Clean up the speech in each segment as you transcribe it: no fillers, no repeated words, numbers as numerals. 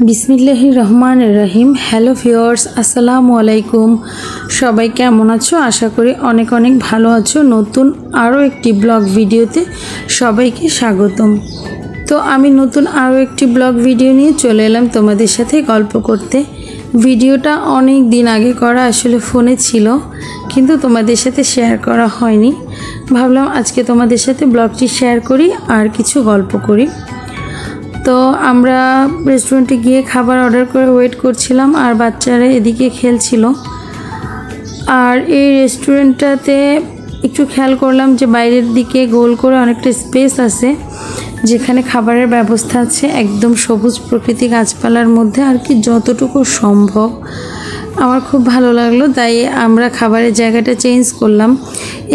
বিসমিল্লাহির রহমানির রহিম। Hello viewers, আসসালামু আলাইকুম। সবাই কেমন আছো? আশা করি অনেক অনেক ভালো আছো। নতুন আরও একটি ব্লগ ভিডিওতে সবাইকে স্বাগতম। তো আমি নতুন আরও একটি ব্লগ ভিডিও নিয়ে চলে এলাম তোমাদের সাথে গল্প করতে। ভিডিওটা অনেক দিন আগে করা, আসলে ফোনে ছিল কিন্তু তোমাদের সাথে শেয়ার করা হয়নি। ভাবলাম আজকে তোমাদের সাথে ব্লগটি শেয়ার করি আর কিছু গল্প করি। তো আমরা রেস্টুরেন্টে গিয়ে খাবার অর্ডার করে ওয়েট করছিলাম আর বাচ্চারা এদিকে খেলছিল। আর এই রেস্টুরেন্টটাতে একটু খেয়াল করলাম যে বাইরের দিকে গোল করে অনেকটা স্পেস আছে যেখানে খাবারের ব্যবস্থা আছে, একদম সবুজ প্রকৃতি গাছপালার মধ্যে আর কি, যতটুকু সম্ভব। আমার খুব ভালো লাগলো, তাই আমরা খাবারের জায়গাটা চেঞ্জ করলাম।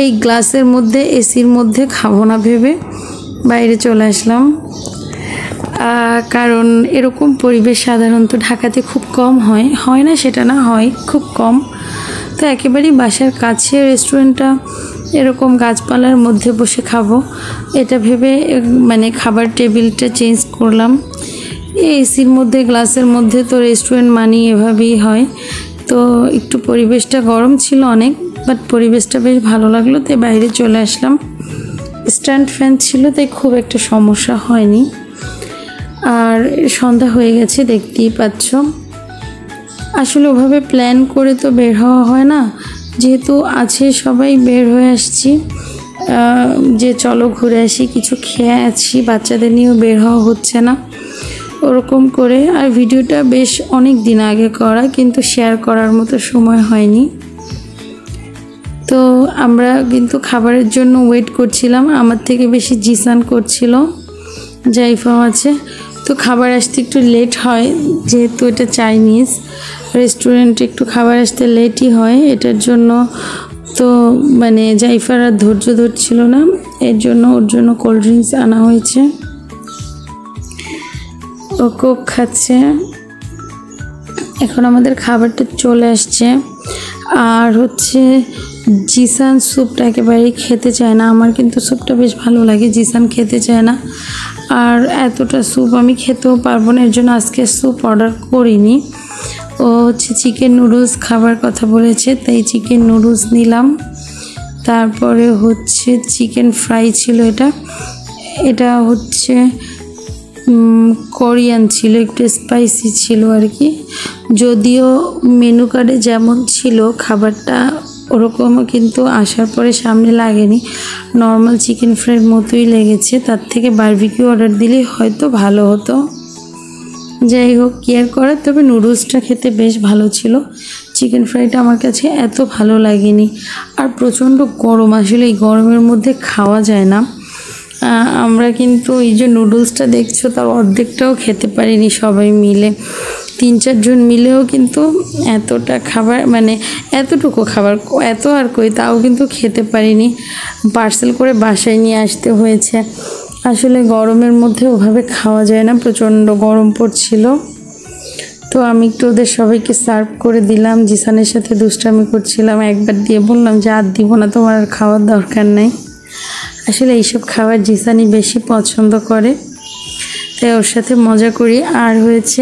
এই গ্লাসের মধ্যে এসির মধ্যে খাবো না ভেবে বাইরে চলে আসলাম, কারণ এরকম পরিবেশ সাধারণত ঢাকাতে খুব কম হয় না সেটা না, হয় খুব কম। তো একেবারেই বাসার কাছে রেস্টুরেন্টটা, এরকম গাছপালার মধ্যে বসে খাবো এটা ভেবে মানে খাবার টেবিলটা চেঞ্জ করলাম। এই এসির মধ্যে গ্লাসের মধ্যে তো রেস্টুরেন্ট মানি এভাবেই হয়। তো একটু পরিবেশটা গরম ছিল অনেক, বাট পরিবেশটা বেশ ভালো লাগলো, তাই বাইরে চলে আসলাম। স্ট্যান্ড ফ্যান ছিল তাই খুব একটা সমস্যা হয়নি। আর সন্ধ্যা হয়ে গেছে, দেখতেই পাচ্ছ। আসলে ওভাবে প্ল্যান করে তো বের হওয়া হয় না, যেহেতু আছে সবাই বের হয়ে আসছি যে চলো ঘুরে আসি, কিছু খেয়ে আছি, বাচ্চাদের নিয়েও বের হওয়া হচ্ছে না ওরকম করে। আর ভিডিওটা বেশ অনেক দিন আগে করা, কিন্তু শেয়ার করার মতো সময় হয়নি। তো আমরা কিন্তু খাবারের জন্য ওয়েট করছিলাম, আমার থেকে বেশি জিসান করছিল, জাইফাও আছে। তো খাবার আসতে একটু লেট হয়, যেহেতু এটা চাইনিজ রেস্টুরেন্টে একটু খাবার আসতে লেটই হয়, এটার জন্য তো মানে জাইফার আর ধৈর্য ধরছিল না, এর জন্য ওর জন্য কোল্ড ড্রিঙ্কস আনা হয়েছে, ও কোক খাচ্ছে। এখন আমাদের খাবারটা চলে আসছে। আর হচ্ছে জিসান স্যুপটা একেবারেই খেতে চায় না, আমার কিন্তু স্যুপটা বেশ ভালো লাগে, জিসান খেতে চায় না। আর এতটা স্যুপ আমি খেতেও পারবো না, এর জন্য আজকে স্যুপ অর্ডার করিনি। ও হচ্ছে চিকেন নুডলস খাবার কথা বলেছে, তাই চিকেন নুডলস নিলাম। তারপরে হচ্ছে চিকেন ফ্রাই ছিল, এটা হচ্ছে কোরিয়ান ছিল, একটু স্পাইসি ছিল আর কি। যদিও মেনু কার্ডে যেমন ছিল খাবারটা ওরকমও কিন্তু আসার পরে সামনে লাগেনি, নর্মাল চিকেন ফ্রাইয়ের মতোই লেগেছে। তার থেকে বারবিকিউ অর্ডার দিলে হয়তো ভালো হতো। যাই হোক, কেয়ার করার, তবে নুডলসটা খেতে বেশ ভালো ছিল, চিকেন ফ্রাইটা আমার কাছে এত ভালো লাগেনি। আর প্রচণ্ড গরম, আসলে এই গরমের মধ্যে খাওয়া যায় না। আমরা কিন্তু এই যে নুডলসটা দেখছো তার অর্ধেকটাও খেতে পারিনি সবাই মিলে, 3-4 জন মিলেও কিন্তু এতটা খাবার, মানে এতটুকু খাবার, এত আর কই, তাও কিন্তু খেতে পারিনি, পার্সেল করে বাসায় নিয়ে আসতে হয়েছে। আসলে গরমের মধ্যে ওভাবে খাওয়া যায় না, প্রচণ্ড গরম পড়ছিল। তো আমি একটু ওদের সবাইকে সার্ভ করে দিলাম, জিসানের সাথে দুষ্টামি করছিলাম, একবার দিয়ে বললাম যে আর দিব না, তোমার আর খাওয়ার দরকার নেই। আসলে এইসব খাবার জিসানই বেশি পছন্দ করে, তাই ওর সাথে মজা করি। আর হয়েছে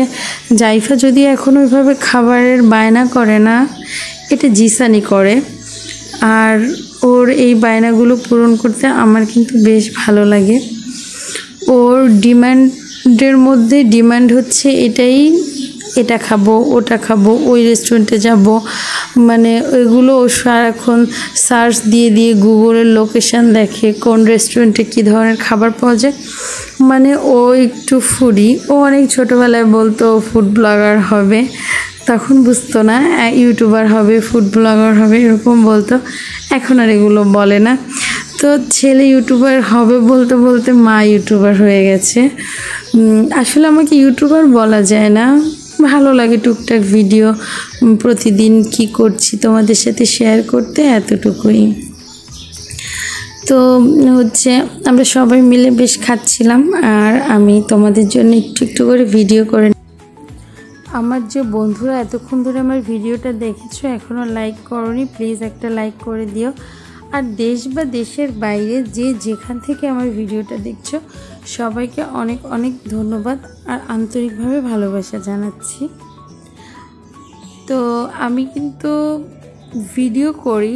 জাইফা যদি এখন ওইভাবে খাবারের বায়না করে না, এটা জিসানই করে। আর ওর এই বায়নাগুলো পূরণ করতে আমার কিন্তু বেশ ভালো লাগে। ওর ডিমান্ডের মধ্যে ডিমান্ড হচ্ছে এটাই, এটা খাবো, ওটা খাবো, ওই রেস্টুরেন্টে যাব, মানে ওইগুলো ও সারাক্ষণ সার্চ দিয়ে দিয়ে গুগলের লোকেশান দেখে কোন রেস্টুরেন্টে কী ধরনের খাবার পাওয়া যায়। মানে ও একটু ফুডি, ও অনেক ছোটোবেলায় বলতো ফুড ব্লগার হবে, তখন বুঝতো না, ইউটিউবার হবে, ফুড ব্লগার হবে এরকম বলতো, এখন আর এগুলো বলে না। তো ছেলে ইউটিউবার হবে বলতে বলতে মা ইউটিউবার হয়ে গেছে। আসলে আমাকে ইউটিউবার বলা যায় না, ভালো লাগে টুকটাক ভিডিও প্রতিদিন কি করছি তোমাদের সাথে শেয়ার করতে, এতটুকুই। তো হচ্ছে আমরা সবাই মিলে বেশ খাচ্ছিলাম, আর আমি তোমাদের জন্য একটু একটু করে ভিডিও করে। আমার যে বন্ধুরা এতক্ষণ ধরে আমার ভিডিওটা দেখেছো, এখনও লাইক করোনি, প্লিজ একটা লাইক করে দিও। আর দেশ বা দেশের বাইরে যে যেখান থেকে আমার ভিডিওটা দেখছো সবাইকে অনেক অনেক ধন্যবাদ আর আন্তরিকভাবে ভালোবাসা জানাচ্ছি। তো আমি কিন্তু ভিডিও করি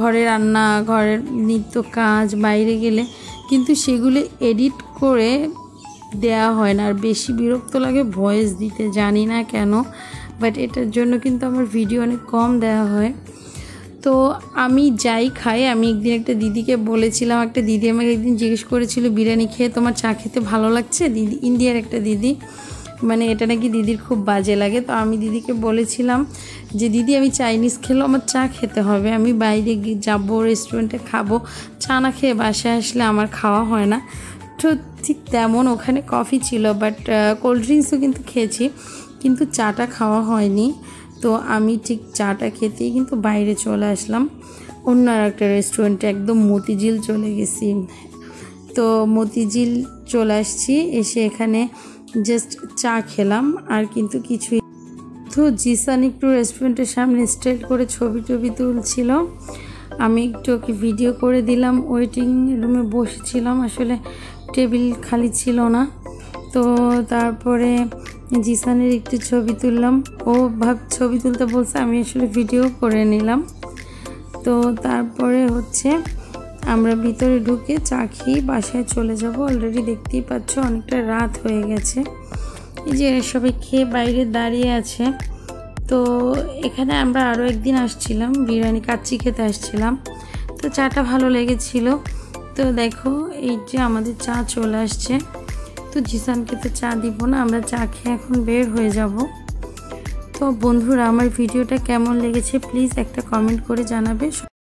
ঘরে রান্না, ঘরের নিত্য কাজ, বাইরে গেলে, কিন্তু সেগুলো এডিট করে দেয়া হয় না। আর বেশি বিরক্ত লাগে ভয়েস দিতে, জানি না কেন, বাট এটার জন্য কিন্তু আমার ভিডিও অনেক কম দেওয়া হয়। তো আমি যাই খাই, আমি একদিন একটা দিদিকে বলেছিলাম, একটা দিদি আমাকে একদিন জিজ্ঞেস করেছিল বিরিয়ানি খেয়ে তোমার চা খেতে ভালো লাগছে? দিদি, ইন্ডিয়ার একটা দিদি, মানে এটা নাকি দিদির খুব বাজে লাগে। তো আমি দিদিকে বলেছিলাম যে দিদি আমি চাইনিজ খেলেও আমার চা খেতে হবে, আমি বাইরে যাবো, রেস্টুরেন্টে খাবো, চা না খেয়ে বাসায় আসলে আমার খাওয়া হয় না। তো ঠিক তেমন ওখানে কফি ছিল, বাট কোল্ড ড্রিঙ্কসও কিন্তু খেয়েছি, কিন্তু চাটা খাওয়া হয়নি। তো আমি ঠিক চাটা খেতেই কিন্তু বাইরে চলে আসলাম অন্য আর একটা রেস্টুরেন্টে, একদম মতিঝিল চলে গেছি। তো মতিঝিল চলে আসছি, এসে এখানে জাস্ট চা খেলাম আর কিন্তু কিছুই। তো জিসান একটু রেস্টুরেন্টের সামনে স্ট্রেট করে ছবি তুলছিল, আমি একটু ওকে ভিডিও করে দিলাম। ওয়েটিং রুমে বসেছিলাম, আসলে টেবিল খালি ছিল না। তো তারপরে জিসানের একটু ছবি তুললাম, ও ছবি তুলতে বলছে, আমি আসলে ভিডিও করে নিলাম। তো তারপরে হচ্ছে আমরা ভিতরে ঢুকে চা খেয়ে বাসায় চলে যাব। অলরেডি দেখতেই পাচ্ছ অনেকটা রাত হয়ে গেছে। এই যে সবাই খেয়ে বাইরে দাঁড়িয়ে আছে। তো এখানে আমরা আরও একদিন আসছিলাম, বিরিয়ানি কাচ্চি খেতে আসছিলাম, তো চাটা ভালো লেগেছিল। তো দেখো এই যে আমাদের চা চলে আসছে। তো জিসানকে তো চা দিব না, আমরা চা খেয়ে এখন বের হয়ে যাব। তো বন্ধুরা, আমার ভিডিওটা কেমন লেগেছে প্লিজ একটা কমেন্ট করে জানাবে।